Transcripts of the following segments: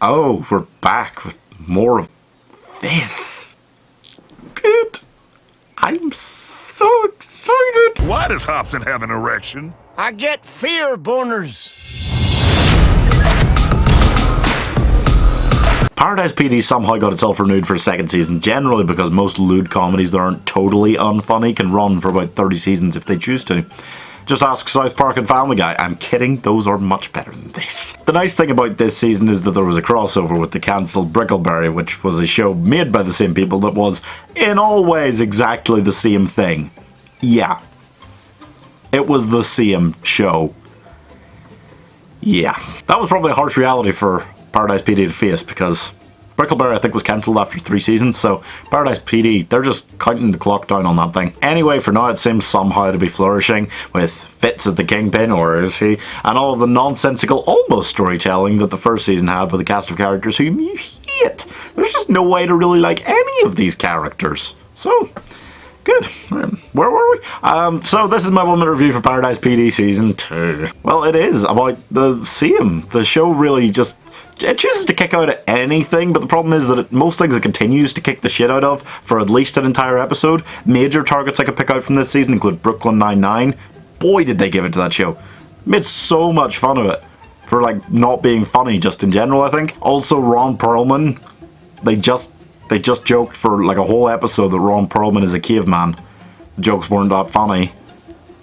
Oh, we're back with more of this. Good. I'm so excited. Why does Hobson have an erection? I get fear boners. Paradise PD somehow got itself renewed for a second season, generally because most lewd comedies that aren't totally unfunny can run for about 30 seasons if they choose to. Just ask South Park and Family Guy. I'm kidding, those are much better than this. The nice thing about this season is that there was a crossover with the cancelled Brickleberry, which was a show made by the same people that was, in all ways, exactly the same thing. Yeah. It was the same show. Yeah. That was probably a harsh reality for Paradise PD to face, because Brickleberry, I think, was cancelled after 3 seasons, so Paradise PD, they're just counting the clock down on that thing. Anyway, for now it seems somehow to be flourishing, with Fitz as the kingpin, or is he, and all of the nonsensical almost storytelling that the first season had with a cast of characters whom you hate. There's just no way to really like any of these characters. So, good. Where were we? So this is my 1 minute review for Paradise PD Season 2. Well, it is about the same. The show really just... it chooses to kick out at anything, but the problem is that most things it continues to kick the shit out of for at least an entire episode. Major targets I could pick out from this season include Brooklyn Nine-Nine. Boy, did they give it to that show. Made so much fun of it. For, like, not being funny just in general, I think. Also, Ron Perlman. They just joked for, like, a whole episode that Ron Perlman is a caveman. The jokes weren't that funny.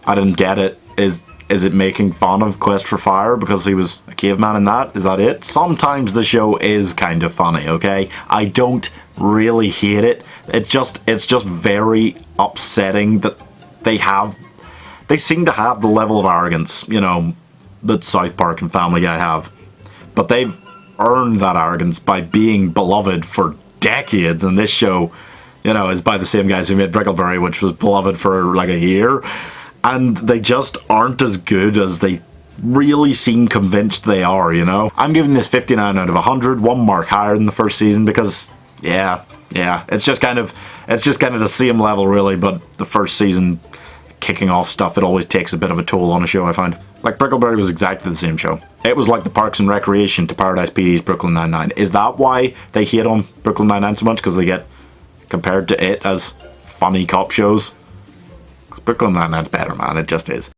I didn't get it. Is it making fun of Quest for Fire because he was a caveman in that? Is that it? Sometimes the show is kind of funny, okay? I don't really hate it. It's just very upsetting that they seem to have the level of arrogance, you know, that South Park and Family Guy have. But they've earned that arrogance by being beloved for decades, and this show, you know, is by the same guys who made Brickleberry, which was beloved for like a year. And they just aren't as good as they really seem convinced they are, you know? I'm giving this 59 out of 100, 1 mark higher than the first season because, yeah, it's just kind of the same level really, but the first season kicking off stuff, it always takes a bit of a toll on a show, I find. Like, Brickleberry was exactly the same show. It was like the Parks and Recreation to Paradise PD's Brooklyn Nine-Nine. Is that why they hate on Brooklyn Nine-Nine so much? Because they get compared to it as funny cop shows? Brooklyn Nine-Nine's better, man. It just is.